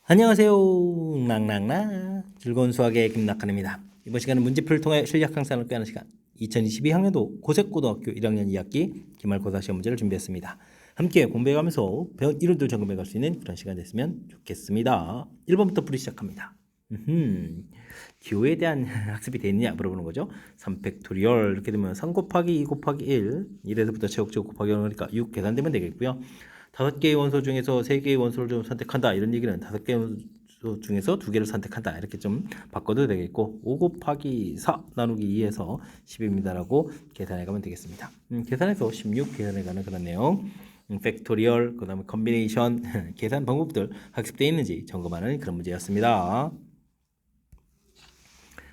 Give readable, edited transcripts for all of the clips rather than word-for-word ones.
안녕하세요. 낭낭나 즐거운 수학의 김낙한입니다. 이번 시간은 문제풀을 통해 실력 향상을 꾀하는 시간 2022학년도 고색고등학교 1학년 2학기 기말고사 시험 문제를 준비했습니다. 함께 공부해가면서 배운 이론들 점검해갈 수 있는 그런 시간 됐으면 좋겠습니다. 1번부터 풀이 시작합니다. 기호에 대한 학습이 되느냐 물어보는 거죠. 3팩토리얼 이렇게 되면 3 곱하기 2 곱하기 1 1에서부터 제곱 곱하기 1 그러니까 6 계산되면 되겠고요. 5개의 원소 중에서 3개의 원소를 좀 선택한다 이런 얘기는 5개의 원소 중에서 2개를 선택한다 이렇게 좀 바꿔도 되겠고 5 곱하기 4 나누기 2에서 10입니다라고 계산해 가면 되겠습니다. 계산해서 16 계산해 가는 그런 내용 팩토리얼 그 다음에 컨비네이션 계산 방법들 학습되어 있는지 점검하는 그런 문제였습니다.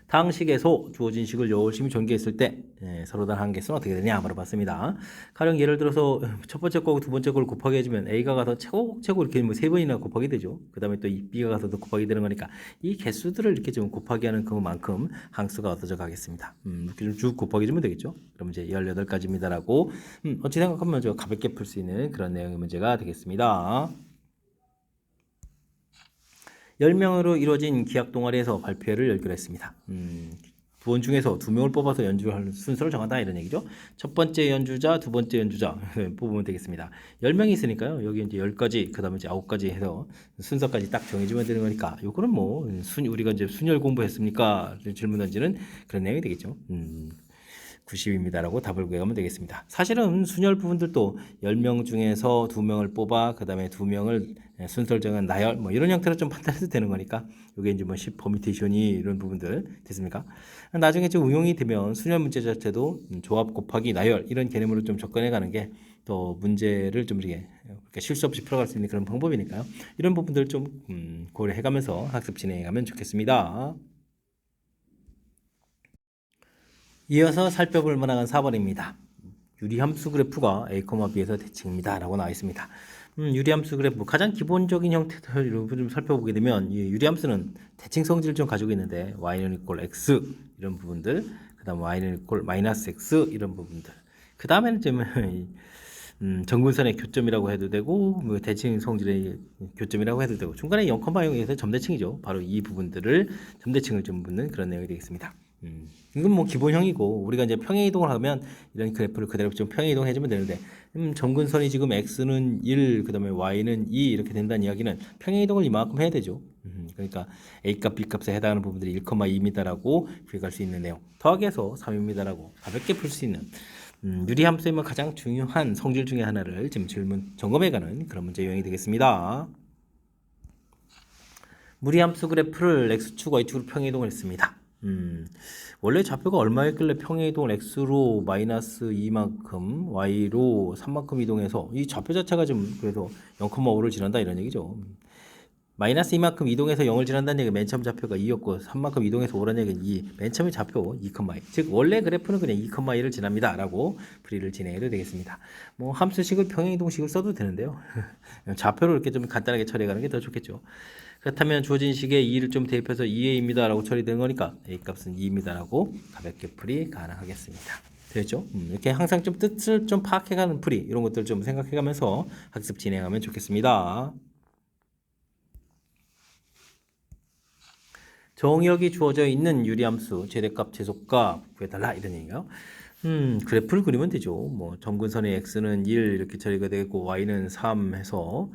다항식에서 주어진 식을 열심히 전개했을 때 서로 다른 한계수는 어떻게 되냐 물어봤습니다. 가령 예를 들어서 첫 번째 거고 두 번째 걸 곱하기 해주면 A가 가서 최고 이렇게 뭐 3번이나 곱하기 되죠. 그 다음에 또 B가 가서 또 곱하기 되는 거니까 이 개수들을 이렇게 좀 곱하기 하는 그만큼 항수가 얻어져 가겠습니다. 이렇게 좀 쭉 곱하기 주면 되겠죠. 그럼 이제 18가지입니다라고 어찌 생각하면 좀 가볍게 풀 수 있는 그런 내용의 문제가 되겠습니다. 10명으로 이루어진 기악 동아리에서 발표회를 열기로 했습니다. 부원 중에서 2명을 뽑아서 연주할 순서를 정한다 이런 얘기죠. 첫 번째 연주자, 두 번째 연주자 뽑으면 되겠습니다. 10명이 있으니까요. 여기 이제 10가지, 그 다음에 이제 9가지 해서 순서까지 딱 정해주면 되는 거니까 요거는 뭐 우리가 이제 순열 공부했습니까? 질문 던지는 그런 내용이 되겠죠. 90입니다라고 답을 구하면 되겠습니다. 사실은 순열 부분들도 10명 중에서 2명을 뽑아 그 다음에 2명을 순서를 정한 나열 뭐 이런 형태로 좀 판단해도 되는 거니까 이게 이제 뭐 10 퍼미테이션이 이런 부분들 됐습니까? 나중에 좀 응용이 되면 순열 문제 자체도 조합 곱하기 나열 이런 개념으로 좀 접근해 가는 게 또 문제를 좀 이렇게 실수 없이 풀어갈 수 있는 그런 방법이니까요. 이런 부분들 좀 고려해 가면서 학습 진행해 가면 좋겠습니다. 이어서 살펴볼 만한 4번입니다. 유리함수 그래프가 A, B에서 대칭입니다. 라고 나와 있습니다. 유리함수 그래프 가장 기본적인 형태를 좀 살펴보게 되면 이 유리함수는 대칭 성질을 좀 가지고 있는데 y는 이꼴 x 이런 부분들 그 다음 y는 이꼴 마이너스 x 이런 부분들 그 다음에는 좀 정근선의 교점이라고 해도 되고 뭐 대칭 성질의 교점이라고 해도 되고 중간에 0,0에서 점대칭이죠. 바로 이 부분들을 점대칭을 좀 묻는 그런 내용이 되겠습니다. 이건 뭐 기본형이고 우리가 이제 평행 이동을 하면 이런 그래프를 그대로 좀 평행 이동해 주면 되는데 점근선이 지금 x는 1 그다음에 y는 2 이렇게 된다는 이야기는 평행 이동을 이만큼 해야 되죠. 그러니까 a 값 b 값에 해당하는 부분들이 1,2입니다라고 구획할 수 있는 내용 더하기해서 3입니다라고 가볍게 풀 수 있는 유리함수의 가장 중요한 성질 중에 하나를 지금 질문 점검해가는 그런 문제 유형이 되겠습니다. 무리함수 그래프를 x축, y축으로 평행이동을 했습니다. 원래 좌표가 얼마였길래 평행이동을 x로 마이너스 2만큼, y로 3만큼 이동해서 이 좌표 자체가 좀 그래도 0,5를 지난다 이런 얘기죠. 마이너스 2만큼 이동해서 0을 지난다는 얘기가 맨 처음 좌표가 2였고 3만큼 이동해서 5라는 얘기는 2, 맨 처음에 좌표 2,2 즉 원래 그래프는 그냥 2,2를 지납니다 라고 풀이를 진행해도 되겠습니다. 뭐 함수식을 평행이동식을 써도 되는데요. 좌표로 이렇게 좀 간단하게 처리해가는 게 더 좋겠죠. 그렇다면 주어진 식에 2를 좀 대입해서 2a입니다 라고 처리되는 거니까 a 값은 2입니다 라고 가볍게 풀이 가능하겠습니다. 되죠? 이렇게 항상 좀 뜻을 좀 파악해가는 풀이 이런 것들 좀 생각해가면서 학습 진행하면 좋겠습니다. 정역이 주어져 있는 유리함수 최대값 최소값 구해달라 이런 얘기인가요? 그래프를 그리면 되죠. 뭐 점근선의 x는 1 이렇게 처리가 되고 y는 3 해서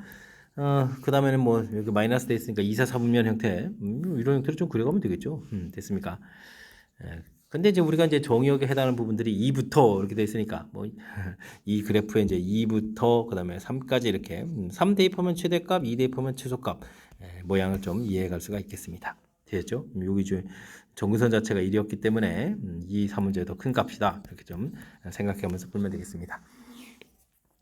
그 다음에는 뭐 여기 마이너스 돼 있으니까 2, 4, 4분면 형태 이런 형태로 좀 그려가면 되겠죠. 됐습니까? 근데 이제 우리가 이제 정역에 해당하는 부분들이 2부터 이렇게 돼 있으니까 뭐 이 그래프에 이제 2부터 그다음에 3까지 이렇게 3 대입하면 최대값, 2 대입하면 최소값 모양을 좀 이해해 갈 수가 있겠습니다. 되겠죠? 여기 이제 정근선 자체가 1이었기 때문에 이 3문제의 더 큰 값이다. 이렇게 좀 생각하면서 풀면 되겠습니다.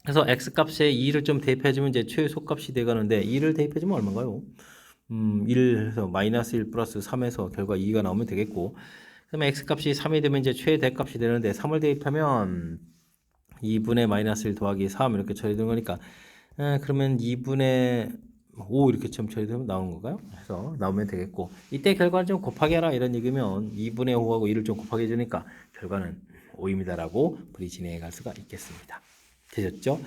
그래서 x값에 2를 좀 대입해주면 이제 최소값이 돼가는데 2를 대입해주면 얼마인가요? 1 해서 마이너스 1 플러스 3에서 결과 2가 나오면 되겠고 그러면 x값이 3이 되면 이제 최대값이 되는데 3을 대입하면 2분의 마이너스 1 더하기 3 이렇게 처리되는 거니까 그러면 2분의 5 이렇게 좀 처리되면 나오는 건가요? 그래서 나오면 되겠고 이때 결과를 좀 곱하기 하라 이런 얘기면 2분의 5하고 1을 좀 곱하기 해주니까 결과는 5입니다라고 풀이 진행해 갈 수가 있겠습니다. 되셨죠?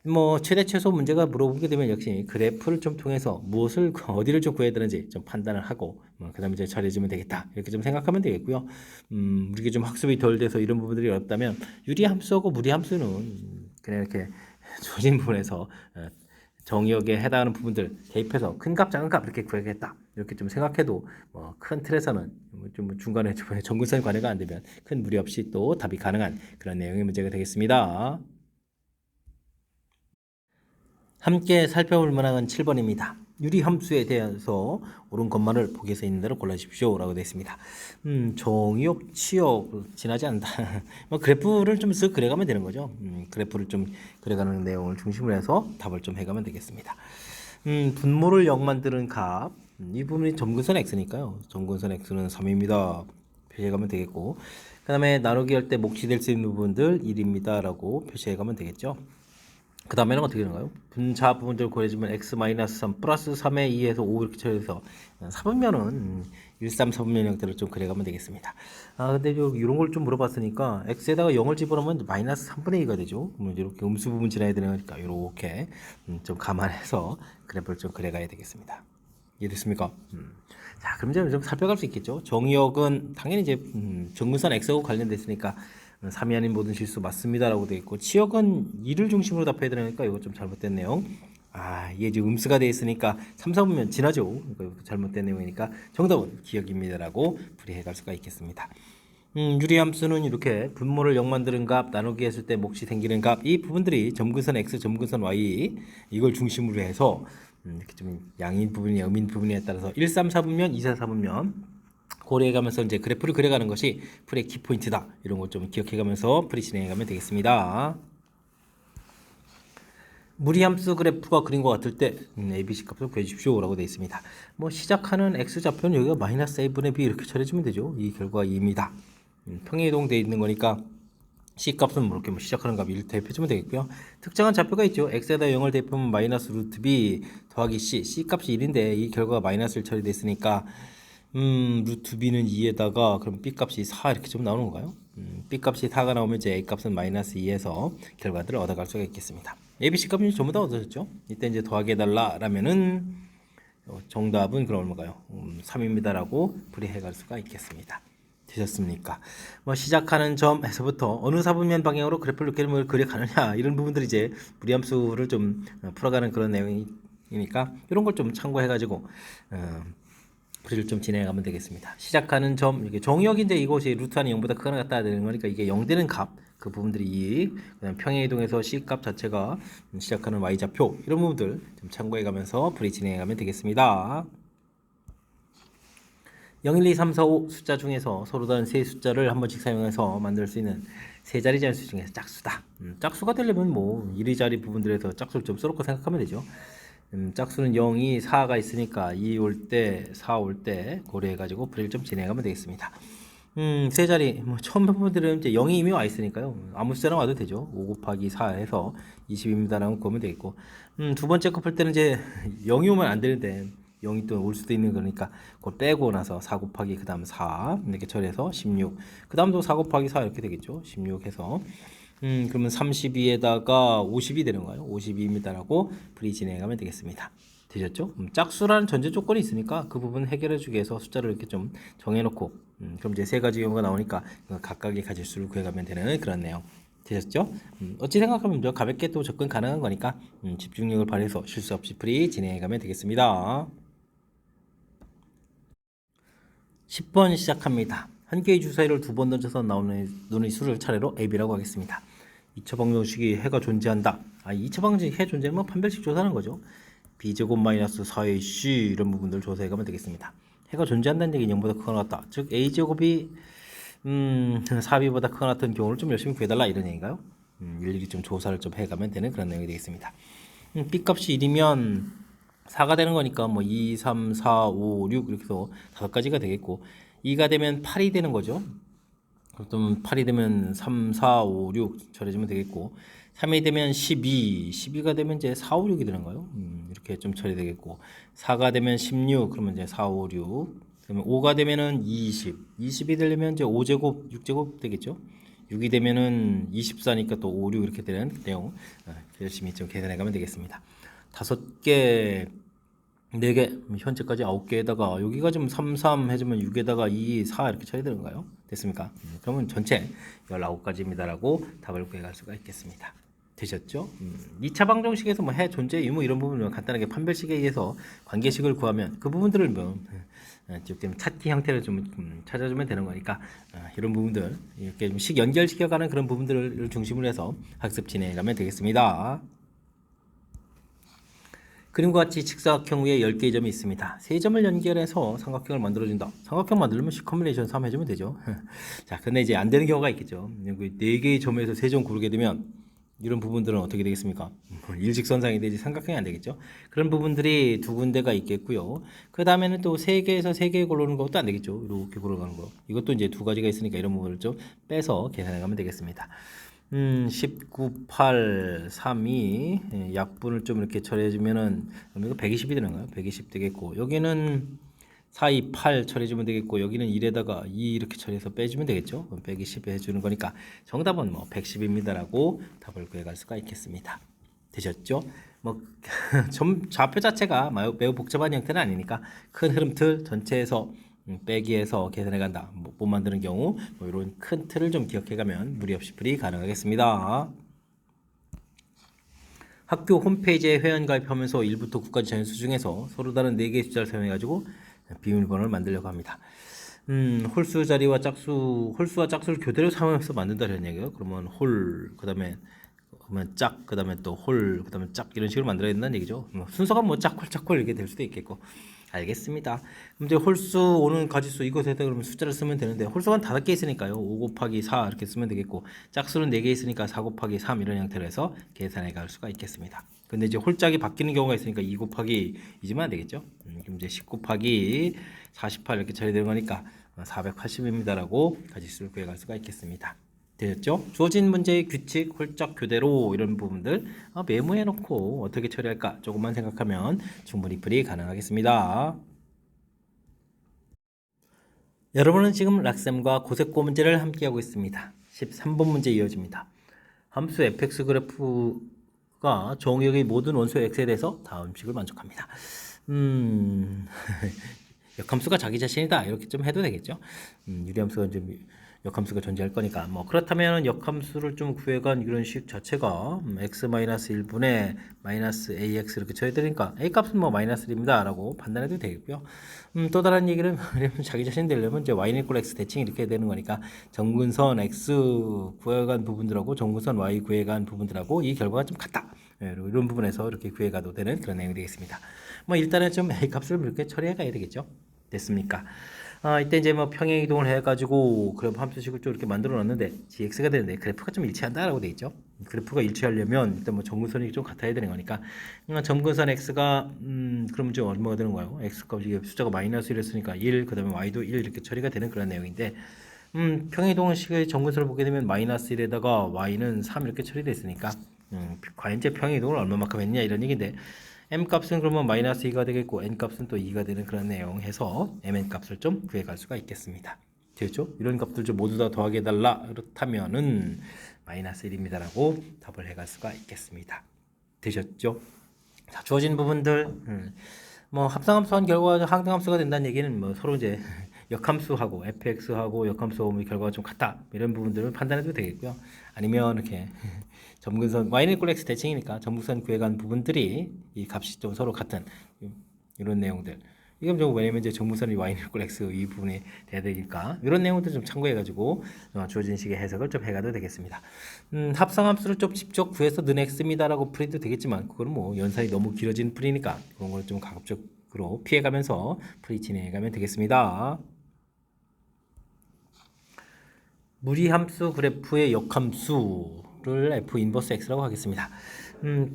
뭐 최대 최소 문제가 물어보게 되면 역시 그래프를 좀 통해서 무엇을 어디를 좀 구해야 되는지 좀 판단을 하고 그다음에 이제 처리해주면 되겠다 이렇게 좀 생각하면 되겠고요. 우리가 좀 학습이 덜 돼서 이런 부분들이 어렵다면 유리함수하고 무리함수는 그냥 이렇게 조진 부분에서 정의역에 해당하는 부분들 대입해서 큰 값, 작은 값 이렇게 구하겠다 이렇게 좀 생각해도 큰 틀에서는 좀 중간에 정근선 관해가 안 되면 큰 무리 없이 또 답이 가능한 그런 내용의 문제가 되겠습니다. 함께 살펴볼 만한 7번입니다. 유리함수에 대해서 옳은 것만을 보기에서 있는 대로 골라주십시오 라고 되어 있습니다. 정의역, 치역 지나지 않는다. 그래프를 좀 쓱 그려가면 되는 거죠. 그래프를 좀 그려가는 내용을 중심으로 해서 답을 좀 해가면 되겠습니다. 분모를 0 만드는 값, 이 부분이 점근선 x니까요. 점근선 x는 3입니다. 표시해가면 되겠고, 그 다음에 나누기 할 때 몫이 될 수 있는 부분들 1입니다 라고 표시해가면 되겠죠. 그 다음에는 어떻게 되는가요? 분자 부분들을 구해주면 x-3 플러스 3의 2에서 5 이렇게 처리해서 4분면은 1, 3, 4분면 형태를 좀 그려가면 되겠습니다. 근데 이런 걸 좀 물어봤으니까 x에다가 0을 집어넣으면 마이너스 3분의 2가 되죠. 이렇게 음수 부분 지나야 되니까 이렇게 좀 감안해서 그래프를 좀 그려가야 되겠습니다. 이해됐습니까? 자, 그럼 이제 좀 살펴갈 수 있겠죠. 정의역은 당연히 이제 정근선 x하고 관련됐으니까 3이 아닌 모든 실수 맞습니다라고 되어 있고, 치역은 2를 중심으로 답해야 되니까 이거 좀 잘못된 내용. 이게 지금 음수가 되어 있으니까 3, 4분면 지나죠. 이거 잘못된 내용이니까 정답은 기역입니다라고 풀이해 갈 수가 있겠습니다. 유리함수는 이렇게 분모를 0 만드는 값, 나누기 했을 때 몫이 생기는 값, 이 부분들이 점근선 x, 점근선 y 이걸 중심으로 해서 이렇게 좀 양인 부분이 음인 부분에 따라서 1, 3, 4분면, 2, 4, 4분면 고려해가면서 이제 그래프를 그려가는 것이 풀의 키포인트다. 이런 것 좀 기억해가면서 풀이 진행해가면 되겠습니다. 무리함수 그래프가 그린 것 같을 때 ABC 값을 구해주십시오 라고 되어 있습니다. 시작하는 x좌표는 여기가 마이너스 a분의 b 이렇게 처리해주면 되죠. 이 결과가 2입니다. 평행이동 되어 있는 거니까 c 값은 이렇게 시작하는 값 1 대입해주면 되겠고요. 특정한 좌표가 있죠. x에다 0을 대입하면 마이너스 루트 b 더하기 c 값이 1인데 이 결과가 마이너스 1 처리됐으니까 루트 b는 2에다가 그럼 b 값이 4 이렇게 좀 나오는 건가요? b 값이 4가 나오면 이제 a 값은 마이너스 2에서 결과들을 얻어갈 수가 있겠습니다. a, b, c 값이 전부 다 얻어졌죠? 이때 이제 더하기 해달라 라면은 정답은 그럼 얼마가요? 3입니다라고 풀이해 갈 수가 있겠습니다. 되셨습니까? 시작하는 점에서부터 어느 사분면 방향으로 그래프를 그려가느냐 이런 부분들이 이제 무리함수를 좀 풀어가는 그런 내용이니까 이런 걸 좀 참고해가지고 풀이를 좀 진행하면 되겠습니다. 시작하는 점, 이게 정의역인데 이곳이 루트 안이 0보다 크거나 같다 되는 거니까 이게 0 되는 값, 그 부분들이 2, 그다음 평행이동에서 c 값 자체가 시작하는 y좌표 이런 부분들 좀 참고해가면서 풀이 진행하면 되겠습니다. 0, 1, 2, 3, 4, 5 숫자 중에서 서로 다른 세 숫자를 한 번씩 사용해서 만들 수 있는 세 자리 자연수 중에서 짝수다. 짝수가 되려면 1위자리 부분들에서 짝수를 좀 써놓고 생각하면 되죠. 짝수는 0, 2, 4가 있으니까 2 올 때, 4 올 때 고려해가지고 풀이를 좀 진행하면 되겠습니다. 세 자리, 처음 부분들은 이제 0이 이미 와 있으니까요. 아무 숫자나 와도 되죠. 5 곱하기 4 해서 20입니다라고 보면 되겠고, 두 번째 거 풀 때는 이제 0이 오면 안 되는데, 0이 또 올 수도 있는 거니까, 그걸 빼고 나서 4 곱하기 그 다음 4, 이렇게 처리해서 16. 그 다음도 4 곱하기 4 이렇게 되겠죠. 16 해서. 그러면 32에다가 50이 되는 거예요. 52입니다라고 풀이 진행하면 되겠습니다. 되셨죠? 짝수라는 전제 조건이 있으니까 그 부분 해결해 주기 위해서 숫자를 이렇게 좀 정해놓고 그럼 이제 세 가지 경우가 나오니까 각각의 가질 수를 구해가면 되는 그런 내용 되셨죠? 어찌 생각하면 좀 가볍게 또 접근 가능한 거니까 집중력을 발휘해서 실수 없이 풀이 진행해가면 되겠습니다. 10번 시작합니다. 한 개의 주사위를 두 번 던져서 나오는 눈의 수를 차례로 AB라고 하겠습니다. 2차 방정식이 해가 존재한다. 2차 방정식 해 존재는 판별식 조사하는 거죠. B제곱 마이너스 4의 C 이런 부분들 조사해가면 되겠습니다. 해가 존재한다는 얘기는 0보다 크거나 같다. 즉 A제곱이 4B보다 크거나 같은 경우를 좀 열심히 구해달라 이런 얘기인가요? 일일이 좀 조사를 좀 해가면 되는 그런 내용이 되겠습니다. B값이 1이면 4가 되는 거니까 2, 3, 4, 5, 6 이렇게 해서 5가지가 되겠고 2가 되면 8이 되는 거죠. 그럼 8이 되면 3, 4, 5, 6 처리해주면 되겠고 3이 되면 12, 12가 되면 이제 4, 5, 6이 되는 거예요. 이렇게 좀 처리되겠고 4가 되면 16, 그러면 이제 4, 5, 6 그러면 5가 되면은 20, 20이 되려면 이제 5제곱, 6제곱 되겠죠. 6이 되면은 24니까 또 5, 6 이렇게 되는 내용 열심히 좀 계산해 가면 되겠습니다. 5개, 4개, 현재까지 9개에다가 여기가 좀 3, 3 해주면 6에다가 2, 4 이렇게 쳐야 되는가요? 됐습니까? 그러면 전체 19가지입니다라고 답을 구해갈 수가 있겠습니다. 되셨죠? 2차 방정식에서 뭐 해 존재 유무 이런 부분을 간단하게 판별식에 의해서 관계식을 구하면 그 부분들을 뭐 좀 찾기 형태를 좀 찾아주면 되는 거니까 이런 부분들 이렇게 좀 식 연결시켜가는 그런 부분들을 중심으로 해서 학습 진행해가면 되겠습니다. 그림과 같이 직사각형 위에 10개의 점이 있습니다. 3점을 연결해서 삼각형을 만들어준다. 삼각형 만들려면 C 컴비네이션 3 해주면 되죠. 자, 근데 이제 안 되는 경우가 있겠죠. 4개의 점에서 3점 고르게 되면 이런 부분들은 어떻게 되겠습니까? 일직선상이 되지 삼각형이 안 되겠죠. 그런 부분들이 두 군데가 있겠고요. 그 다음에는 또 3개에서 3개 고르는 것도 안 되겠죠. 이렇게 고르는 거. 이것도 이제 2가지가 있으니까 이런 부분을 좀 빼서 계산해 가면 되겠습니다. 19, 8, 3, 2 약분을 좀 이렇게 처리해주면은 이거 120이 되는 거예요. 120 되겠고 여기는 4, 2, 8 처리해주면 되겠고 여기는 1에다가 2 이렇게 처리해서 빼주면 되겠죠. 120 해주는 거니까 정답은 뭐 110입니다라고 답을 구해갈 수가 있겠습니다. 되셨죠? 뭐 좌표 자체가 매우 복잡한 형태는 아니니까 큰 흐름틀 전체에서 빼기해서 계산해 간다. 못 만드는 경우 뭐 이런 큰 틀을 좀 기억해 가면 무리 없이 풀이 가능하겠습니다. 학교 홈페이지에 회원가입하면서 1부터 9까지 자연수 중에서 서로 다른 4개의 숫자를 사용해 가지고 비밀번호를 만들려고 합니다. 홀수 자리와 짝수, 홀수와 짝수를 교대로 사용해서 만든다는 얘기예요. 그러면 홀, 그다음에 짝, 그다음에 또 홀, 그다음에 짝 이런 식으로 만들어야 된다는 얘기죠. 순서가 뭐 짝홀 짝홀 이렇게 될 수도 있겠고. 알겠습니다. 그럼 이제 홀수 오는 가지수 이것에다 그러면 숫자를 쓰면 되는데 홀수가 5개 있으니까요. 5 곱하기 4 이렇게 쓰면 되겠고 짝수는 4개 있으니까 4 곱하기 3 이런 형태로 해서 계산해 갈 수가 있겠습니다. 근데 이제 홀짝이 바뀌는 경우가 있으니까 2 곱하기 2지만 안 되겠죠. 그럼 이제 10 곱하기 48 이렇게 처리되는 거니까 480입니다라고 가지수를 구해갈 수가 있겠습니다. 되셨죠? 주어진 문제의 규칙, 홀짝 교대로 이런 부분들 메모해 놓고 어떻게 처리할까 조금만 생각하면 충분히 풀이 가능하겠습니다. 여러분은 지금 락셈과 고세고 문제를 함께하고 있습니다. 13번 문제 이어집니다. 함수 fx 그래프가 정의역의 모든 원소 x에 대해서 다음 식을 만족합니다. 역함수가 자기 자신이다 이렇게 좀 해도 되겠죠. 유리함수가 이제 역함수가 존재할 거니까 뭐 그렇다면 역함수를 좀 구해간 이런 식 자체가 x-1분의 -ax 이렇게 쳐야 되니까 a 값은 뭐 -1입니다 라고 판단해도 되겠고요. 또 다른 얘기를 자기 자신 되려면 이제 y = x 대칭 이렇게 되는 거니까 정근선 x 구해간 부분들하고 정근선 y 구해간 부분들하고 이 결과가 좀 같다. 이런 부분에서 이렇게 구해가도 되는 그런 내용이 되겠습니다. 뭐 일단은 좀 a 값을 이렇게 처리해 가야 되겠죠. 됐습니까? 이때 이제 뭐 평행 이동을 해가지고 그래프 함수식을 좀 이렇게 만들어 놨는데 gx가 되는데 그래프가 좀 일치한다라고 돼 있죠. 그래프가 일치하려면 일단 뭐 점근선이 좀 같아야 되는 거니까 점근선 x가 그러면 좀 얼마가 되는 거예요? x 값이 숫자가 -1이었으니까 1, 그다음에 y도 1 이렇게 처리가 되는 그런 내용인데 평행 이동 식의 점근선을 보게 되면 -1에다가 y는 3 이렇게 처리됐으니까 과연 제 평행 이동을 얼마만큼 했냐 이런 얘기인데. m 값은 그러면 -2가 되겠고 n 값은 또 2가 되는 그런 내용 해서 mn 값을 좀 구해갈 수가 있겠습니다. 되죠? 이런 값들 좀 모두 다 더하게 해달라 그렇다면은 -1입니다라고 답을 해갈 수가 있겠습니다. 되셨죠? 자, 주어진 부분들 뭐 합성함수한 결과가 항등함수가 된다는 얘기는 뭐 서로 이제 역함수하고 fx하고 역함수 결과가 좀 같다 이런 부분들을 판단해도 되겠고요. 아니면 이렇게 점근선 y는 x 대칭이니까 점근선 구해간 부분들이 이 값이 좀 서로 같은 이런 내용들. 이건 좀 왜냐면 이제 점근선이 y는 x 이 부분이 돼야 되니까 이런 내용들 좀 참고해가지고 주어진 식의 해석을 좀 해가도 되겠습니다. 합성함수를 좀 직접 구해서 는 x입니다라고 풀이도 되겠지만 그거는 뭐 연산이 너무 길어진 풀이니까 그런 걸 좀 가급적으로 피해가면서 풀이 진행해가면 되겠습니다. 무리함수 그래프의 역함수를 f 인버스 x라고 하겠습니다.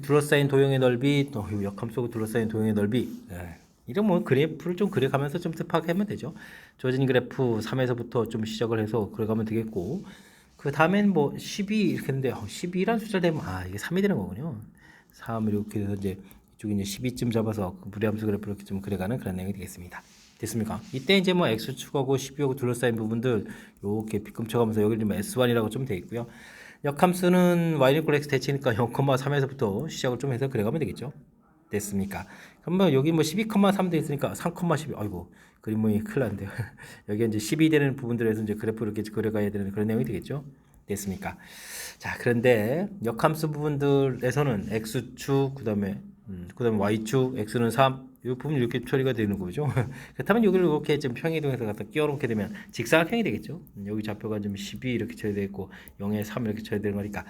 둘러싸인 도형의 넓이, 또 역함수고 둘러싸인 도형의 넓이. 이런 뭐 그래프를 좀 그려가면서 좀 습하게 되죠. 주어진 그래프 3에서부터 좀 시작을 해서 그려가면 되겠고, 그 다음엔 뭐 12 이렇게 했는데 12라는 숫자를 대면 이게 3이 되는 거군요. 3 이렇게 해서 이제 이쪽에 이제 12쯤 잡아서 그 무리함수 그래프를 이렇게 좀 그려가는 그런 내용이 되겠습니다. 됐습니까? 이때 이제 뭐 x축하고 12하고 둘러싸인 부분들 이렇게 빗금쳐가면서 여기를 좀 S1이라고 좀 돼 있고요. 역함수는 y 이퀄 x 대치니까 0,3에서부터 시작을 좀 해서 그래가면 되겠죠. 됐습니까? 그럼 뭐 여기 뭐 12,3 돼 있으니까 3,12. 아이고 그림 모양이 큰일 났는데요. 여기 이제 12 되는 부분들에서 이제 그래프를 이렇게 그려가야 되는 그런 내용이 되겠죠. 됐습니까? 자, 그런데 역함수 부분들에서는 x축 그다음에 y축 x는 3 이 부분 이렇게 처리가 되는 거죠. 그렇다면 여기를 이렇게 좀 평행이동해서 갖다 끼워놓게 되면 직사각형이 되겠죠. 여기 좌표가 좀 12 이렇게 처리되어 있고 0에 3 이렇게 처리되는 거니까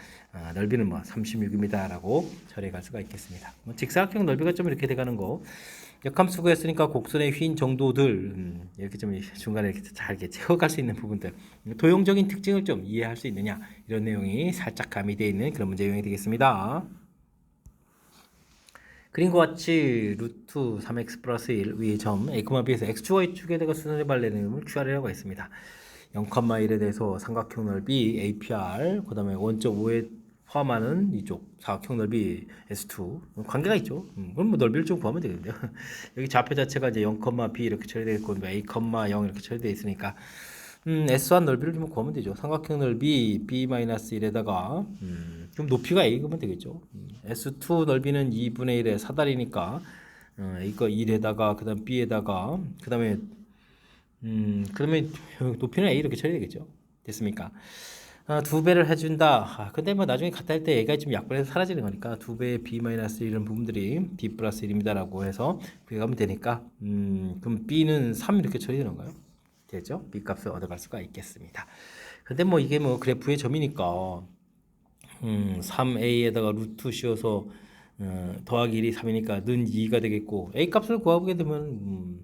넓이는 뭐 36입니다라고 처리할 수가 있겠습니다. 뭐 직사각형 넓이가 좀 이렇게 돼가는 거. 역함수 구했으니까 곡선의 휜 정도들 이렇게 좀 중간에 이렇게 잘 이렇게 채워갈 수 있는 부분들 도형적인 특징을 좀 이해할 수 있느냐 이런 내용이 살짝 가미되어 있는 그런 문제 유형이 되겠습니다. 그림과 같이 루트 3x 플러스 1 위의 점 a, b에서 x축, y축에다가 수선의 발레름을 QR이라고 했습니다. 0,1에 대해서 삼각형 넓이 APR, 그 다음에 원점 5에 포함하는 이쪽 사각형 넓이 S2 관계가 있죠. 그럼 뭐 넓이를 좀 구하면 되겠는데요. 여기 좌표 자체가 이제 0,b 이렇게 처리되어 있고 a, 0 이렇게 처리되어 있으니까 S1 넓이를 좀 구하면 되죠. 삼각형 넓이 B-1에다가 그럼 높이가 A 그러면 되겠죠. S2 넓이는 2분의 1의 사다리니까 이거 1에다가 그 다음 B에다가 그 다음에 높이는 A 이렇게 처리되겠죠. 됐습니까? 두 배를 해준다. 근데 뭐 나중에 같다 할 때 A가 좀 약분해서 사라지는 거니까 두 배의 B-1 이런 부분들이 B 플러스 1입니다라고 해서 구해가면 되니까 그럼 B는 3 이렇게 처리되는가요? 되죠? B 값을 얻어갈 수가 있겠습니다. 근데 뭐 이게 뭐 그래프의 점이니까 3a에다가 루트 씌워서 더하기 1이 3이니까 는 2가 되겠고 a 값을 구하게 되면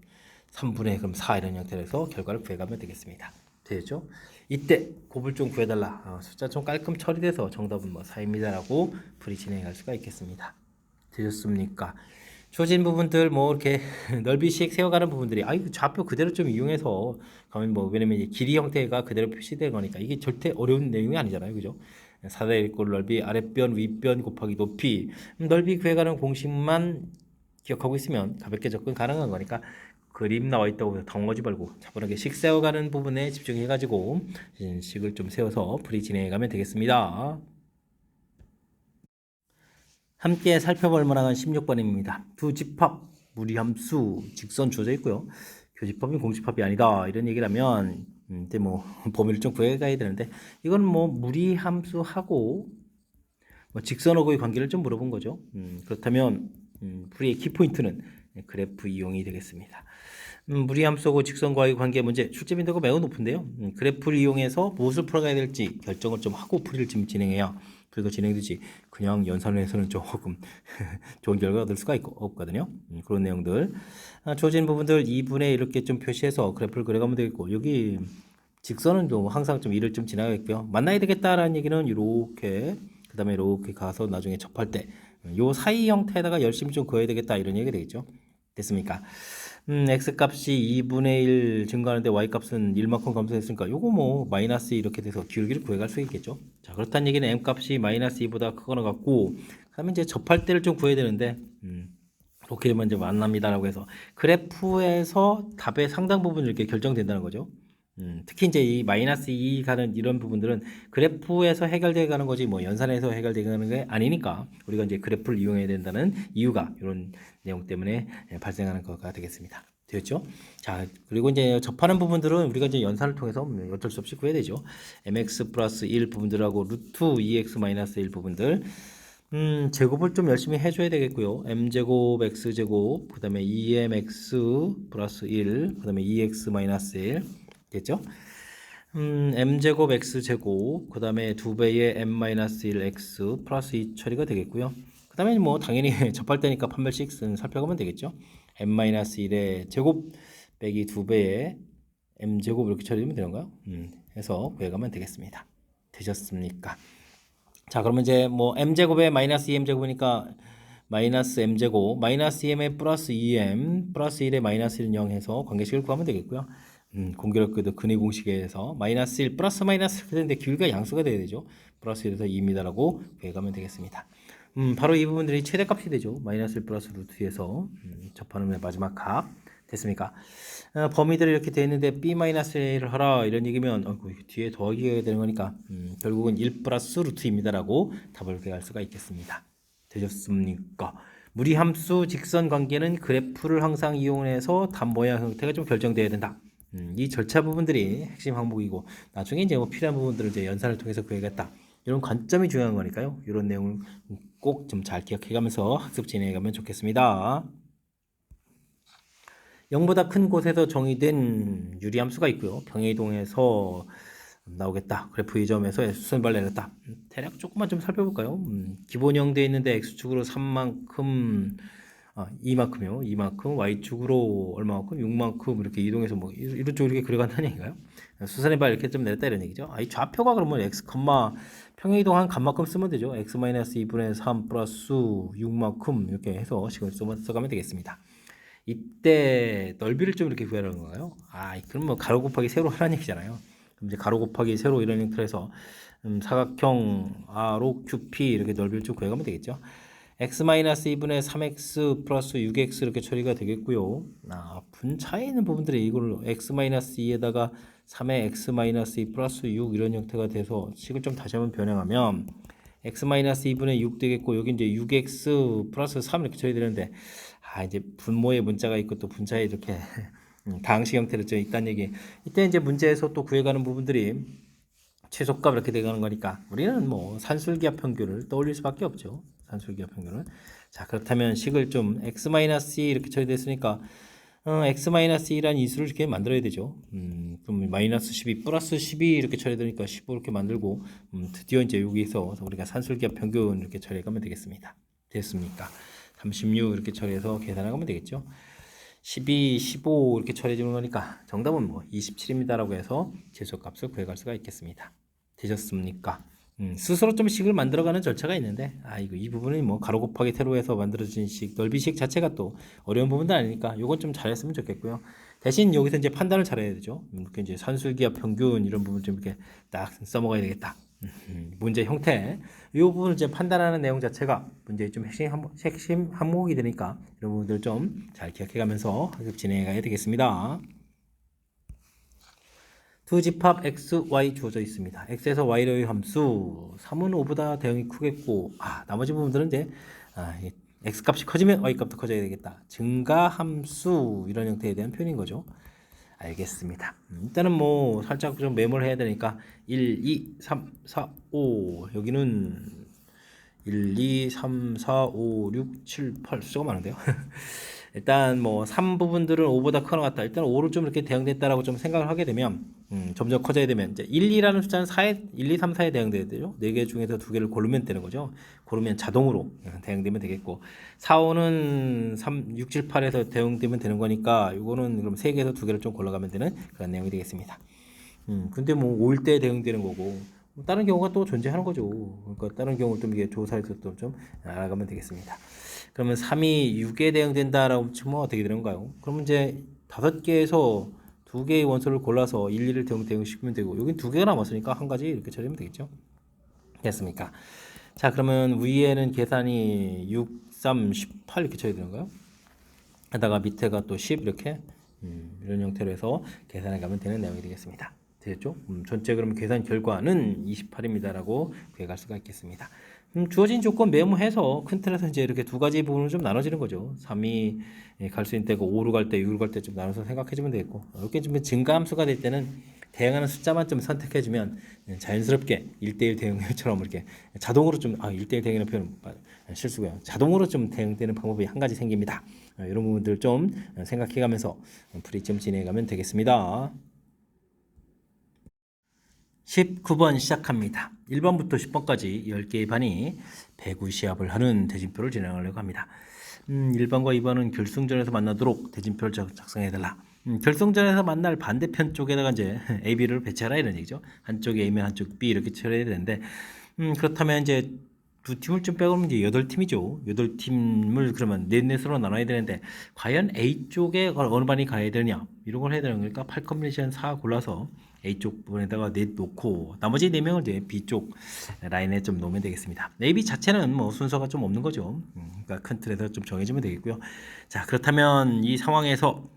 3분의 그럼 4 이런 형태로 해서 결과를 구해가면 되겠습니다. 되죠? 이때 곱을 좀 구해달라. 숫자 좀 깔끔 처리돼서 정답은 뭐 4입니다라고 풀이 진행할 수가 있겠습니다. 되셨습니까? 주어진 부분들 뭐 이렇게 넓이씩 세워가는 부분들이 이거 좌표 그대로 좀 이용해서 가면 뭐 왜냐면 이제 길이 형태가 그대로 표시된 거니까 이게 절대 어려운 내용이 아니잖아요, 그죠? 사다리 일꼴 넓이 아랫변 윗변 곱하기 높이 넓이 구해가는 공식만 기억하고 있으면 가볍게 접근 가능한 거니까 그림 나와 있다고 해서 당황하지 말고 차분하게 식 세워가는 부분에 집중해가지고 식을 좀 세워서 풀이 진행해가면 되겠습니다. 함께 살펴볼 만한 16번입니다. 두 집합, 무리함수, 직선 주어져 있고요. 교집합이 공집합이 아니다. 이런 얘기를 하면 이제 뭐 범위를 좀 구해가야 되는데 이건 뭐 무리함수하고 뭐 직선하고의 관계를 좀 물어본 거죠. 그렇다면 풀이의 키포인트는 그래프 이용이 되겠습니다. 무리함수하고 직선과의 관계 문제 출제 빈도가 매우 높은데요. 그래프를 이용해서 무엇을 풀어가야 될지 결정을 좀 하고 풀이를 좀 진행해야 풀이가 진행되지 그냥 연산을 해서는 조금 좋은 결과 얻을 수가 없거든요. 그런 내용들 주어진 부분들 2분의 이렇게 좀 표시해서 그래프를 그려가면 되겠고 여기 직선은 좀 항상 좀 1을 좀 지나가겠고요. 만나야 되겠다라는 얘기는 이렇게 그 다음에 이렇게 가서 나중에 접할 때 요 사이 형태에다가 열심히 좀 그어야 되겠다 이런 얘기가 되겠죠. 됐습니까? x 값이 2분의 1 증가하는데 y 값은 1만큼 감소했으니까 요거 뭐 마이너스 이렇게 돼서 기울기를 구해갈 수 있겠죠. 자, 그렇다는 얘기는 m 값이 마이너스 2보다 크거나 같고 그다음에 이제 접할 때를 좀 구해야 되는데 이렇게 되면 이제 만납니다라고 해서 그래프에서 답의 상당 부분 이렇게 결정된다는 거죠. 특히 이제 이 마이너스 2 가는 이런 부분들은 그래프에서 해결되어 가는 거지 뭐 연산에서 해결되어 가는 게 아니니까 우리가 이제 그래프를 이용해야 된다는 이유가 이런 내용 때문에 발생하는 거가 되겠습니다. 되었죠? 자, 그리고 이제 접하는 부분들은 우리가 이제 연산을 통해서 어쩔 수 없이 구해야 되죠. mx 플러스 1 부분들하고 루트 2x 마이너스 1 부분들 제곱을 좀 열심히 해줘야 되겠고요. m제곱 x제곱 그 다음에 2mx 플러스 1 그 다음에 2x 마이너스 1 됐죠? m제곱 x제곱 그 다음에 2배의 m-1x 플러스 2 처리가 되겠고요. 그 다음에 뭐 당연히 접할 때니까 판별식 살펴가면 되겠죠. m-1의 제곱 빼기 2배의 m제곱 이렇게 처리하면 되는가요? 해서 구해가면 되겠습니다. 되셨습니까? 자, 그러면 이제 뭐 m제곱에 마이너스 2m제곱이니까 마이너스 m제곱 마이너스 2m에 플러스 2m 플러스 1에 마이너스 1은 0 해서 관계식을 구하면 되겠고요. 공교롭게도 근의 공식에서 마이너스 1 플러스 마이너스 이렇게 되는데 기울기가 양수가 돼야 되죠. 플러스 1에서 2입니다라고 구해가면 되겠습니다. 바로 이 부분들이 최대값이 되죠. 마이너스 1 플러스 루트 2에서 접하는 마지막 값 됐습니까? 범위들이 이렇게 되어 있는데 b-a를 하라 이런 얘기면 뒤에 더하기가 되는 거니까 결국은 1 플러스 루트입니다라고 답을 구할 수가 있겠습니다. 되셨습니까? 무리함수 직선 관계는 그래프를 항상 이용해서 답 모양 형태가 좀 결정되어야 된다. 이 절차 부분들이 핵심 항목이고 나중에 이제 뭐 필요한 부분들을 이제 연산을 통해서 구해야겠다. 이런 관점이 중요한 거니까요. 이런 내용을 꼭 좀 잘 기억해가면서 학습 진행해가면 좋겠습니다. 0보다 큰 곳에서 정의된 유리함수가 있고요. 평행이동에서 나오겠다. 그래프 이 점에서 수선발 내렸다. 대략 조금만 좀 살펴볼까요? 기본형 되어 있는데 x축으로 3만큼 2만큼요. 2만큼 y축으로 얼마만큼 6만큼 이렇게 이동해서 뭐 이런 쪽으로 이렇게 그려간다는 얘기인가요? 수선의 발 이렇게 좀 내렸다 이런 얘기죠. 이 좌표가 그러면 x, 평행이동 한 값만큼 쓰면 되죠. x-2분의 3 플러스 6만큼 이렇게 해서 식을 써가면 되겠습니다. 이때 넓이를 좀 이렇게 구하라는 건가요? 그럼 뭐 가로 곱하기 세로 하라는 얘기잖아요. 그럼 이제 가로 곱하기 세로 이런 형태로 해서 사각형 R로 QP 이렇게 넓이를 좀 구해가면 되겠죠. x-2분의 3x 플러스 6x 이렇게 처리가 되겠고요. 분차에 있는 부분들이 이걸 x-2에다가 3의 x-2 플러스 6 이런 형태가 돼서 식을 좀 다시 한번 변형하면 x-2분의 6 되겠고 여기 이제 6x 플러스 3 이렇게 처리 되는데 이제 분모의 문자가 있고 또 분차에 이렇게 다항식 형태로 좀 있다는 얘기. 이때 이제 문제에서 또 구해가는 부분들이 최소값 이렇게 돼가는 거니까 우리는 뭐 산술기하 평균을 떠올릴 수밖에 없죠. 산술기하 평균을. 자, 그렇다면 식을 좀 x-2 이렇게 처리됐으니까 x-2란 인수를 이렇게 만들어야 되죠. 그럼 마이너스 12 플러스 12 이렇게 처리되니까 15 이렇게 만들고 드디어 이제 여기서 우리가 산술기하 평균 이렇게 처리해가면 되겠습니다. 됐습니까? 36 이렇게 처리해서 계산하면 되겠죠. 12, 15 이렇게 처리해 주는 거니까 정답은 뭐 27입니다라고 해서 최소값을 구해갈 수가 있겠습니다. 되셨습니까? 스스로 좀 식을 만들어가는 절차가 있는데 이 부분은 뭐 가로 곱하기 세로에서 만들어진 식, 넓이식 자체가 또 어려운 부분도 아니니까 이건 좀 잘했으면 좋겠고요. 대신 여기서 이제 판단을 잘해야 되죠. 이렇게 이제 산술기하 평균 이런 부분 좀 이렇게 딱 써먹어야 되겠다. 문제 형태 이 부분을 이제 판단하는 내용 자체가 문제의 좀 핵심 항목이 되니까 이런 부분들 좀 잘 기억해가면서 학습 진행해 가야 되겠습니다. 두 집합 x, y 주어져 있습니다. x에서 y의 함수 3은 5보다 대응이 크겠고 나머지 부분들은 이제 x 값이 커지면 y 값도 커져야 되겠다. 증가함수 이런 형태에 대한 표현인 거죠. 알겠습니다. 일단은 뭐 살짝 좀 메모를 해야 되니까 1, 2, 3, 4, 5 여기는 1, 2, 3, 4, 5, 6, 7, 8 숫자가 많은데요. 일단 뭐 3 부분들은 5보다 크거나 같다. 일단 5를 좀 이렇게 대응됐다라고 좀 생각을 하게 되면 점점 커져야 되면 이제 1, 2라는 숫자는 1, 2, 3, 4에 대응돼야 되죠. 4개 중에서 2개를 고르면 되는 거죠. 고르면 자동으로 대응되면 되겠고 4, 5는 3, 6, 7, 8에서 대응되면 되는 거니까 이거는 그럼 3개에서 2개를 좀 골라가면 되는 그런 내용이 되겠습니다. 근데 뭐 5일 때 대응되는 거고 다른 경우가 또 존재하는 거죠. 그러니까 다른 경우를 좀 이게 조사해서 또 좀 알아가면 되겠습니다. 그러면 3이 6에 대응된다라고 치면 어떻게 되는가요? 그러면 이제 5개에서 2개의 원소를 골라서 1, 2를 대응시키면 되고 여긴 2개가 남았으니까 한 가지 이렇게 처리하면 되겠죠. 됐습니까? 자, 그러면 위에는 계산이 6, 3, 18 이렇게 처리되는가요? 하다가 밑에가 또 10 이렇게 이런 형태로 해서 계산해 가면 되는 내용이 되겠습니다. 됐죠? 전체 그러면 계산 결과는 28입니다라고 구해갈 수가 있겠습니다. 주어진 조건 메모해서 큰 틀에서 이제 이렇게 두 가지 부분을 좀 나눠지는 거죠. 3이 갈 수 있는 때고 5로 갈 때, 6로 갈 때 좀 나눠서 생각해주면 되겠고 이렇게 좀 증가함수가 될 때는 대응하는 숫자만 좀 선택해주면 자연스럽게 1대1 대응처럼 이렇게 자동으로 좀 1대1 대응이라는 표현 실수고요. 자동으로 좀 대응되는 방법이 한 가지 생깁니다. 이런 부분들 좀 생각해가면서 풀이 좀 진행해가면 되겠습니다. 19번 시작합니다. 1번부터 10번까지 10개의 반이 배구 시합을 하는 대진표를 진행하려고 합니다. 1번과 2번은 결승전에서 만나도록 대진표를 작성해달라. 결승전에서 만날 반대편 쪽에다가 이제 A, B를 배치하라 이런 얘기죠. 한쪽이 A면 한쪽 B 이렇게 처리해야 되는데 그렇다면 이제 두 팀을 좀 빼고는 이제 8팀이죠. 8팀을 그러면 넷넷으로 나눠야 되는데 과연 A 쪽에 어느 반이 가야 되느냐 이런 걸 해야 되는 거니까 8 컴비네이션 4 골라서 A 쪽 부분에다가 넷 놓고 나머지 4명을 이제 B 쪽 라인에 좀 놓으면 되겠습니다. A, B 자체는 뭐 순서가 좀 없는 거죠. 그러니까 큰 틀에서 좀 정해주면 되겠고요. 자, 그렇다면 이 상황에서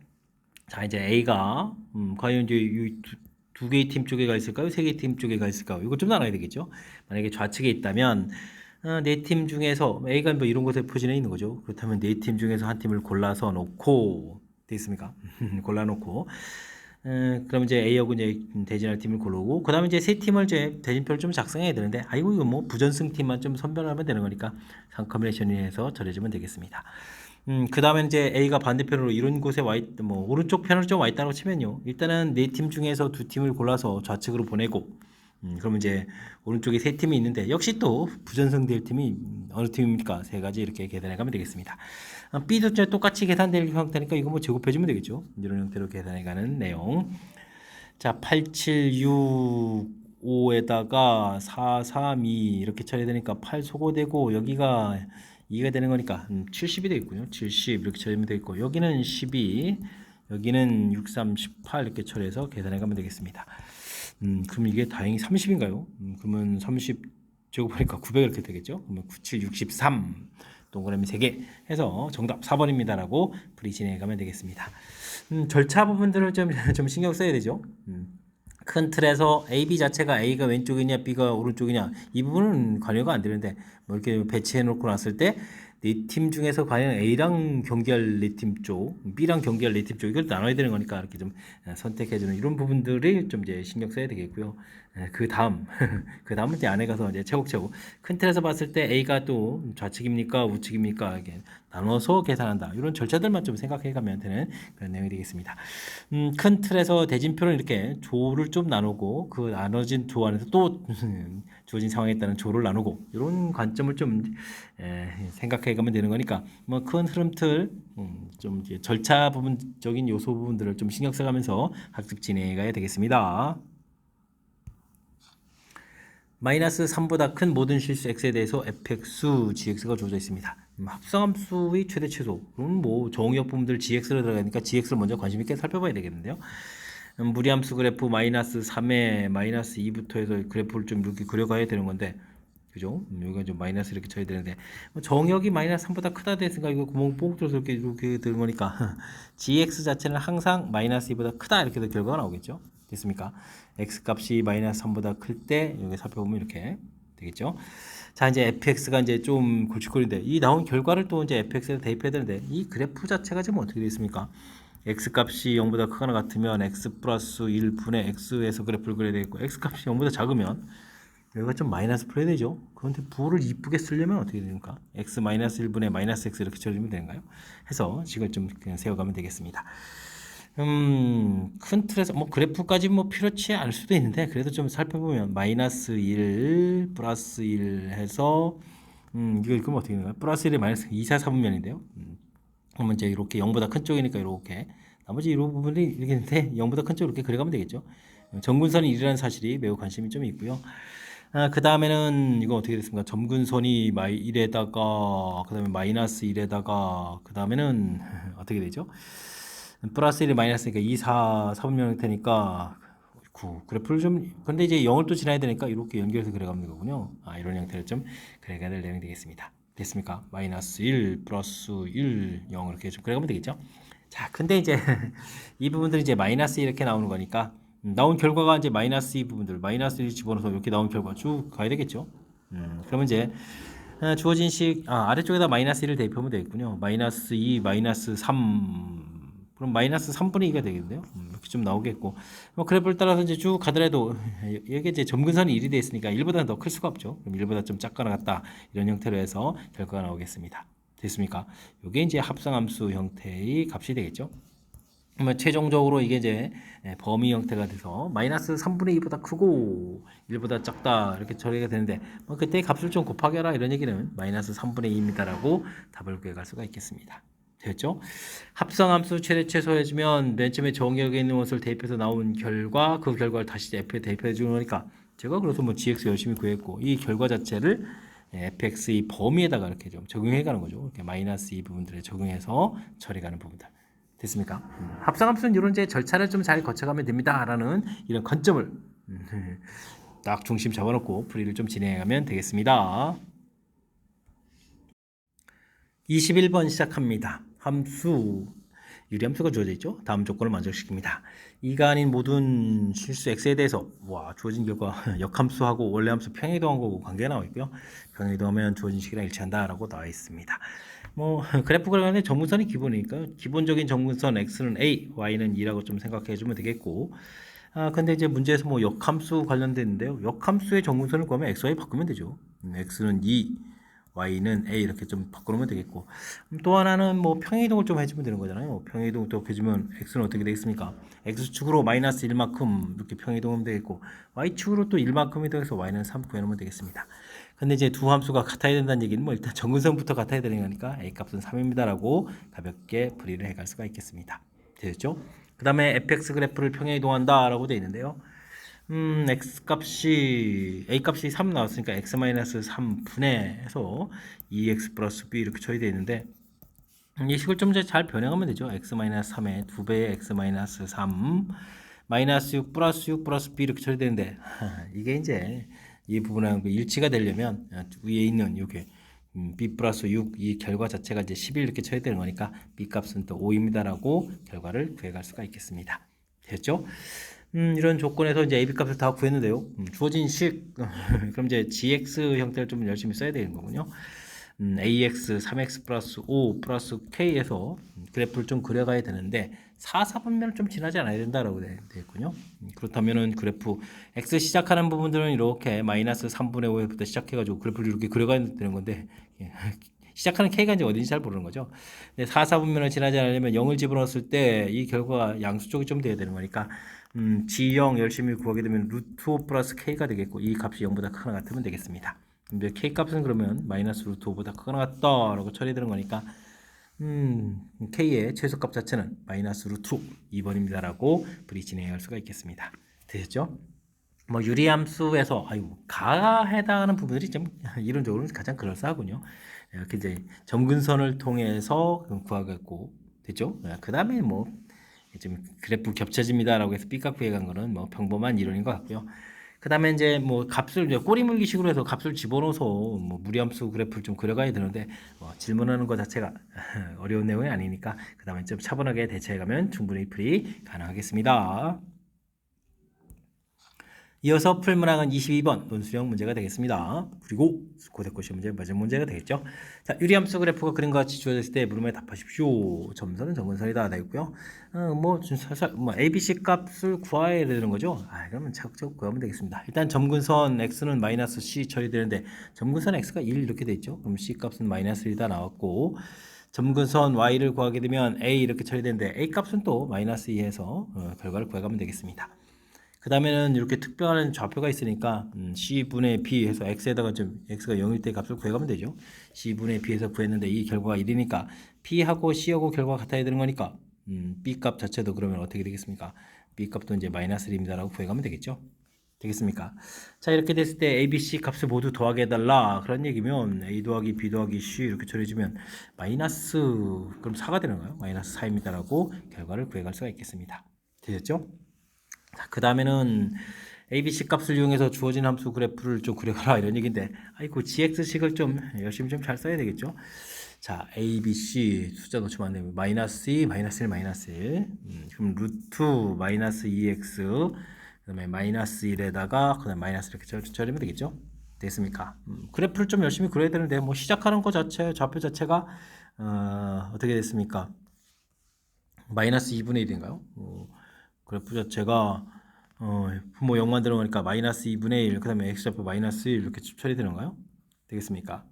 자, 이제 A가 과연 이제 두 개의 팀 쪽에 가 있을까요? 세 개의 팀 쪽에 가 있을까요? 이거 좀 나눠야 되겠죠. 만약에 좌측에 있다면 네 팀 중에서 A가 뭐 이런 곳에 포진해 있는 거죠. 그렇다면 네 팀 중에서 한 팀을 골라서 놓고 돼 있습니까? 골라놓고 그럼 이제 A하고 이제 대진할 팀을 고르고 그다음에 이제 세 팀을 이제 대진표를 좀 작성해야 되는데 아이고 이거 뭐 부전승 팀만 좀 선별하면 되는 거니까 3커뮤니케이션에서 처리해주면 되겠습니다. 그 다음에 이제 A가 반대편으로 이런 곳에 뭐, 오른쪽 편으로 좀 와 있다고 치면요. 일단은 네 팀 중에서 두 팀을 골라서 좌측으로 보내고, 그러면 이제 오른쪽에 세 팀이 있는데, 역시 또 부전승될 팀이 어느 팀입니까? 세 가지 이렇게 계산해 가면 되겠습니다. B도 이제 똑같이 계산될 형태니까 이거 뭐 제곱해주면 되겠죠. 이런 형태로 계산해 가는 내용. 자, 8, 7, 6, 5에다가 4, 3, 2 이렇게 처리되니까 8 소거되고 여기가 2가 되는 거니까 70이 되겠군요. 70 이렇게 처리하면 되겠고 여기는 12 여기는 6, 3, 18 이렇게 처리해서 계산해 가면 되겠습니다. 그럼 이게 다행히 30인가요? 그러면 30 제곱하니까 900 이렇게 되겠죠? 그러면 9, 7, 63 동그라미 3개 해서 정답 4번입니다 라고 풀이 진행해 가면 되겠습니다. 절차 부분들을 좀 신경 써야 되죠. 큰 틀에서 A, B 자체가 A가 왼쪽이냐 B가 오른쪽이냐 이 부분은 관여가 안 되는데 뭐 이렇게 배치해 놓고 났을 때 네 팀 중에서 과연 A랑 경기할 네 팀 쪽, B랑 경기할 네 팀 쪽 이걸 나눠야 되는 거니까 이렇게 좀 선택해주는 이런 부분들이 좀 이제 신경 써야 되겠고요. 그 다음 그 다음은 이제 안에 가서 이제 차곡차곡 큰 틀에서 봤을 때 A가 또 좌측입니까 우측입니까 이게 나눠서 계산한다 이런 절차들만 좀 생각해 가면 되는 그런 내용이 되겠습니다. 큰 틀에서 대진표를 이렇게 조를 좀 나누고 그 나눠진 조 안에서 또 주어진 상황에 따른 조를 나누고 이런 관점을 좀 생각해 가면 되는 거니까 뭐 큰 흐름틀 좀 이제 절차 부분적인 요소 부분들을 좀 신경 써가면서 학습 진행해 가야 되겠습니다. 마이너스 3보다 큰 모든 실수 x에 대해서 fx, gx가 주어져 있습니다. 합성함수의 최대 최소. 뭐 정의역 부분들 gx로 들어가니까 gx를 먼저 관심 있게 살펴봐야 되겠는데요. 무리함수 그래프 마이너스 3에 마이너스 2부터 해서 그래프를 좀 이렇게 그려가야 되는 건데, 그죠? 여기가 좀 마이너스 이렇게 쳐야 되는데, 정역이 마이너스 3보다 크다 됐으니까 이거 구멍 뽕 뚫어서 이렇게 되는 거니까, gx 자체는 항상 마이너스 2보다 크다 이렇게 결과가 나오겠죠? 됐습니까? x 값이 마이너스 3보다 클 때 여기 살펴보면 이렇게 되겠죠. 자 이제 fx가 이제 좀 골칫거리인데 이 나온 결과를 또 이제 fx에 대입해야 되는데 이 그래프 자체가 지금 어떻게 되어 있습니까? x 값이 0보다 크거나 같으면 x 플러스 1분의 x에서 그래프를 그려야 되겠고 x 값이 0보다 작으면 여기가 좀 마이너스 풀어야 되죠. 그런데 부호를 이쁘게 쓰려면 어떻게 됩니까? x 마이너스 1분의 마이너스 x 이렇게 쳐주면 되는가요? 해서 식을 좀 그냥 세워가면 되겠습니다. 큰 틀에서 뭐 그래프까지 뭐 필요치 않을 수도 있는데 그래도 좀 살펴보면 마이너스 1 플러스 1 해서 이거 읽으면 어떻게 되나요? 플러스 1에 마이너스 2, 4, 4분면인데요. 그러면 이제 이렇게 0보다 큰 쪽이니까 이렇게 나머지 이 부분이 이렇게 있는데 0보다 큰 쪽으로 이렇게 그려가면 되겠죠. 점근선이 1이라는 사실이 매우 관심이 좀 있고요. 그 다음에는 이거 어떻게 됐습니까? 점근선이 1에다가 그 다음에 마이너스 1에다가 그 다음에는 어떻게 되죠? 플러스 1이 마이너스니까 2, 4, 4분면 형태니까 9 그래프를 좀 근데 이제 0을 또 지나야 되니까 이렇게 연결해서 그려가면 되거든요. 이런 형태를 좀 그려가야 될 내용이 되겠습니다. 됐습니까? 마이너스 1 플러스 1 0 이렇게 좀 그려가면 되겠죠. 자 근데 이제 이 부분들이 이제 마이너스 이렇게 나오는 거니까 나온 결과가 이제 마이너스 이 부분들 마이너스 1 집어넣어서 이렇게 나온 결과 쭉 가야 되겠죠. 그러면 이제 주어진 식 아래쪽에다 마이너스 1을 대입하면 되겠군요. 마이너스 2 마이너스 3 그럼 마이너스 3분의 2가 되겠는데요. 이렇게 좀 나오겠고 뭐 그래프를 따라서 이제 쭉 가더라도 여기 이제 점근선이 1이 돼 있으니까 1보다는 더 클 수가 없죠. 그럼 1보다 좀 작거나 같다 이런 형태로 해서 결과가 나오겠습니다. 됐습니까? 이게 이제 합성함수 형태의 값이 되겠죠. 그러면 최종적으로 이게 이제 범위 형태가 돼서 마이너스 3분의 2보다 크고 1보다 작다 이렇게 처리가 되는데 뭐 그때 값을 좀 곱하게라 이런 얘기는 마이너스 3분의 2입니다 라고 답을 구해갈 수가 있겠습니다. 됐죠? 합성함수 최대 최소 해주면 맨 처음에 정역에 있는 것을 대입해서 나온 결과 그 결과를 다시 f에 대입해 주는 거니까 제가 그래서 뭐 gx 열심히 구했고 이 결과 자체를 fx의 범위에다가 이렇게 좀 적용해 가는 거죠. 이렇게 마이너스 이 부분들에 적용해서 처리가는 부분들. 됐습니까? 합성함수는 이런 이제 절차를 좀 잘 거쳐가면 됩니다라는 이런 관점을 딱 중심 잡아놓고 풀이를 좀 진행하면 되겠습니다. 21번 시작합니다. 함수 유리함수가 주어져 있죠. 다음 조건을 만족시킵니다. 이가 아닌 모든 실수 x에 대해서 주어진 결과 역함수하고 원래함수 평행이동하고 관계가 나와 있고요. 평행이동하면 주어진 식이랑 일치한다라고 나와 있습니다. 뭐 그래프 그려가는데 정근선이 기본이니까 기본적인 정근선 x는 a, y는 2라고 좀 생각해 주면 되겠고, 근데 이제 문제에서 뭐 역함수 관련되는데요. 역함수의 정근선을 구하면 x, y 바꾸면 되죠. x는 2, y는 a 이렇게 좀 바꾸면 되겠고, 또 하나는 뭐 평행이동을 좀 해주면 되는 거잖아요. 평행이동 또 해주면 x는 어떻게 되겠습니까? x축으로 마이너스 1만큼 이렇게 평행이동하면 되겠고, y축으로 또 1만큼 이동해서 y는 3 구해놓으면 되겠습니다. 근데 이제 두 함수가 같아야 된다는 얘기는 뭐 일단 정근선부터 같아야 되는 거니까 a 값은 3입니다라고 가볍게 풀이를 해갈 수가 있겠습니다. 되셨죠? 그 다음에 fx 그래프를 평행이동한다라고 되어 있는데요. x 값이 a 값이 3 나왔으니까 x-3분의 해서 2x 플러스 b 이렇게 처리되어 있는데, 이 식을 좀 잘 변형하면 되죠. x-3의 2배의 x-3 마이너스 6 플러스 6 플러스 b 이렇게 처리되는데, 이게 이제 이 부분하고 일치가 되려면 위에 있는 요게 b 플러스 6 이 결과 자체가 이제 11 이렇게 처리되는 거니까 b 값은 또 5입니다라고 결과를 구해갈 수가 있겠습니다. 됐죠? 이런 조건에서 이제 AB 값을 다 구했는데요. 주어진 식, 그럼 이제 GX 형태를 좀 열심히 써야 되는 거군요. AX 3X 플러스 5 플러스 K에서 그래프를 좀 그려가야 되는데 4, 4분면을 좀 지나지 않아야 된다라고 되겠군요. 그렇다면은 그래프 X 시작하는 부분들은 이렇게 마이너스 3분의 5부터 시작해가지고 그래프를 이렇게 그려가야 되는 건데 시작하는 K가 이제 어딘지 잘 모르는 거죠. 근데 4, 4분면을 지나지 않으려면 0을 집어넣었을 때 이 결과가 양수 쪽이 좀 돼야 되는 거니까 G0 열심히 구하게 되면 루트 5 플러스 K가 되겠고 이 값이 0보다 크거나 같으면 되겠습니다. 근데 K 값은 그러면 마이너스 루트 5보다 크거나 같다라고 처리되는 거니까 K의 최소값 자체는 마이너스 루트 2번입니다라고 불이 진행할 수가 있겠습니다. 되셨죠? 뭐 유리함수에서 가가 해당하는 부분들이 좀 이론적으로는 가장 그럴싸하군요. 이렇게 이제 점근선을 통해서 구하겠고 됐죠? 그 다음에 뭐 좀 그래프 겹쳐집니다라고 해서 B값 구해간 거는 뭐 평범한 이론인 것 같고요. 그 다음에 이제 뭐 값을 이제 꼬리물기식으로 해서 값을 집어넣어서 뭐 무리함수 그래프를 좀 그려가야 되는데 질문하는 것 자체가 어려운 내용이 아니니까 그 다음에 좀 차분하게 대처해가면 충분히 풀이 가능하겠습니다. 이어서 풀문항은 22번 논술형 문제가 되겠습니다. 그리고 고대코 시험 문제 마지막 문제가 되겠죠. 자, 유리함수 그래프가 그림과 같이 주어졌을 때 물음에 답하십시오. 점선은 정근선이다 되겠고요. 살살 ABC 값을 구해야 되는 거죠. 그러면 차곡차곡 구하면 되겠습니다. 일단 점근선 x는 마이너스 c 처리되는데 점근선 x가 1 이렇게 돼 있죠. 그럼 c 값은 마이너스 1이 다 나왔고 점근선 y를 구하게 되면 a 이렇게 처리되는데 a 값은 또 마이너스 2해서 결과를 구해가면 되겠습니다. 그 다음에는 이렇게 특별한 좌표가 있으니까 C분의 B 해서 X에다가 좀 X가 0일 때 값을 구해가면 되죠. C분의 B에서 구했는데 이 결과가 1이니까 P하고 C하고 결과가 같아야 되는 거니까 B 값 자체도 그러면 어떻게 되겠습니까? B 값도 이제 마이너스 1입니다라고 구해가면 되겠죠. 되겠습니까? 자, 이렇게 됐을 때 A, B, C 값을 모두 더하게 해달라 그런 얘기면 A 더하기 B 더하기 C 이렇게 처리해주면 마이너스 그럼 4가 되는 거예요. 마이너스 4입니다라고 결과를 구해갈 수가 있겠습니다. 되셨죠? 그 다음에는 ABC 값을 이용해서 주어진 함수 그래프를 좀 그려가라 이런 얘기인데 GX식을 좀 열심히 좀 잘 써야 되겠죠. 자, ABC 숫자 놓치면 안 되면 마이너스 2, 마이너스 1, 마이너스 1 그럼 루트 마이너스 2X 그 다음에 마이너스 1에다가 그 다음에 마이너스 이렇게 처리하면 되겠죠. 됐습니까? 그래프를 좀 열심히 그려야 되는데 뭐 시작하는 거 자체 좌표 자체가 어떻게 됐습니까? 마이너스 2분의 1인가요? 그래프 자체가 뭐 0만 들어가니까 마이너스 2분의 1, 그 다음에 x좌표 마이너스 1 이렇게 처리되는가요? 되겠습니까?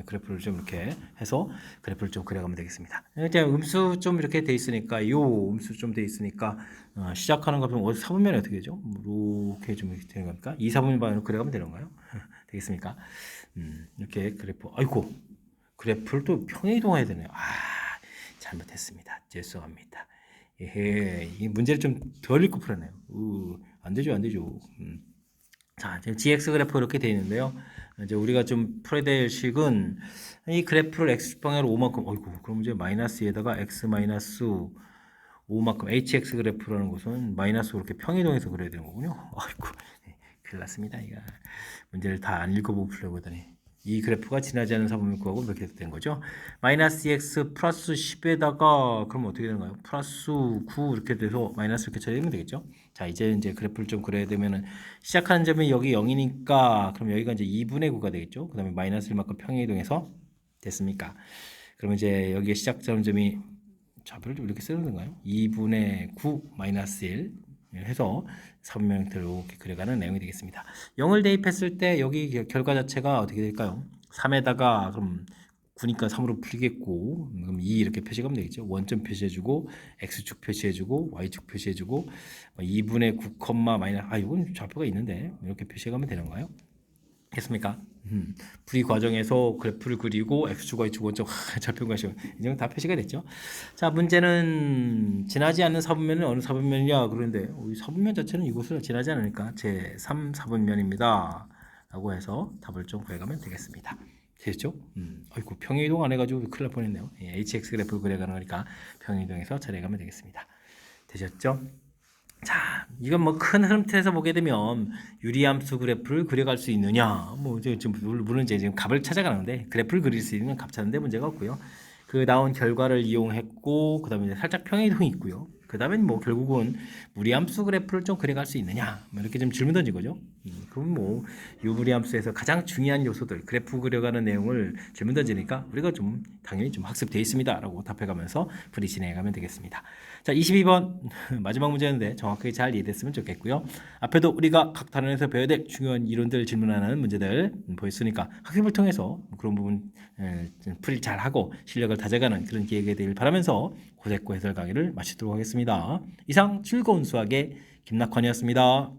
그래프를 좀 이렇게 해서 그래프를 좀 그려가면 되겠습니다. 이제 음수 좀 이렇게 돼 있으니까 요 음수 좀 돼 있으니까 시작하는 거 보면 4분면이 어떻게 되죠? 이렇게 좀 되는 겁니까? 2, 4분면 반으로 그려가면 되는 건가요? 되겠습니까? 이렇게 그래프 그래프를 또 평행이동해야 되네요. 잘못했습니다. 죄송합니다. 이 문제를 좀 덜 읽고 풀었네요. 안 되죠, 안 되죠. 자, 지금 GX 그래프 이렇게 되어 있는데요. 이제 우리가 좀 풀어야 될 식은 이 그래프를 x 방향으로 5만큼, 그럼 이제 마이너스 에다가 x 마이너스 5만큼 hx 그래프라는 것은 마이너스 이렇게 평이동해서 그려야 되는 거군요. 큰일 났습니다. 이거 문제를 다 안 읽어보고 풀려고 하더니 이 그래프가 지나지 않는 사분면 구하고 이렇게 된 거죠. 마이너스 2x 플러스 10에다가 그럼 어떻게 되는가요? 플러스 9 이렇게 돼서 마이너스 이렇게 처리하면 되겠죠. 자, 이제 그래프를 좀 그려야 되면은 시작하는 점이 여기 0이니까 그럼 여기가 이제 2분의 9가 되겠죠. 그다음에 마이너스 1만큼 평행이동해서 됐습니까? 그러면 이제 여기에 시작점이 좌표를 좀 이렇게 쓰는 건가요? 2분의 9 마이너스 1 해서 사분면 형태로 이렇게 그려가는 내용이 되겠습니다. 0을 대입했을 때 여기 결과 자체가 어떻게 될까요? 3에다가 그럼 9니까 3으로 풀리겠고 그럼 2 이렇게 표시하면 되겠죠. 원점 표시해주고 x축 표시해주고 y축 표시해주고 2분의 9, 마이너스 이건 좌표가 있는데 이렇게 표시해가면 되는가요? 됐습니까? 풀이 과정에서 그래프를 그리고 x축, y축, 원점 좌표 가시고 이제 다 표시가 됐죠. 자, 문제는 지나지 않는 사분면은 어느 사분면이냐 그런데 이 사분면 자체는 이곳을 지나지 않으니까 제3 사분면입니다. 라고 해서 답을 좀 구해가면 되겠습니다. 되셨죠? 아이고 평행이동 안 해가지고 큰일 날 뻔했네요. hx 그래프를 그려가는 거니까 평행이동해서 처리해가면 되겠습니다. 되셨죠? 자, 이건 뭐 큰 흐름틀에서 보게 되면 유리함수 그래프를 그려갈 수 있느냐, 뭐 지금 물론 이제 지금 값을 찾아가는데 그래프를 그릴 수 있는 값 찾는데 문제가 없고요. 그 나온 결과를 이용했고, 그다음에 이제 살짝 평행이동이 있고요. 그다음에 뭐 결국은 무리함수 그래프를 좀 그려갈 수 있느냐, 뭐 이렇게 좀 질문 던진 거죠. 그럼 뭐 유무리함수에서 가장 중요한 요소들 그래프 그려가는 내용을 질문 던지니까 우리가 좀 당연히 좀 학습되어 있습니다라고 답해가면서 풀이 진행해가면 되겠습니다. 자, 22번 마지막 문제였는데 정확하게 잘 이해됐으면 좋겠고요. 앞에도 우리가 각 단원에서 배워야 될 중요한 이론들 질문하는 문제들 보였으니까 학습을 통해서 그런 부분 풀이 잘하고 실력을 다져가는 그런 기회가 되길 바라면서 고색고 해설 강의를 마치도록 하겠습니다. 이상 즐거운 수학의 김낙환이었습니다.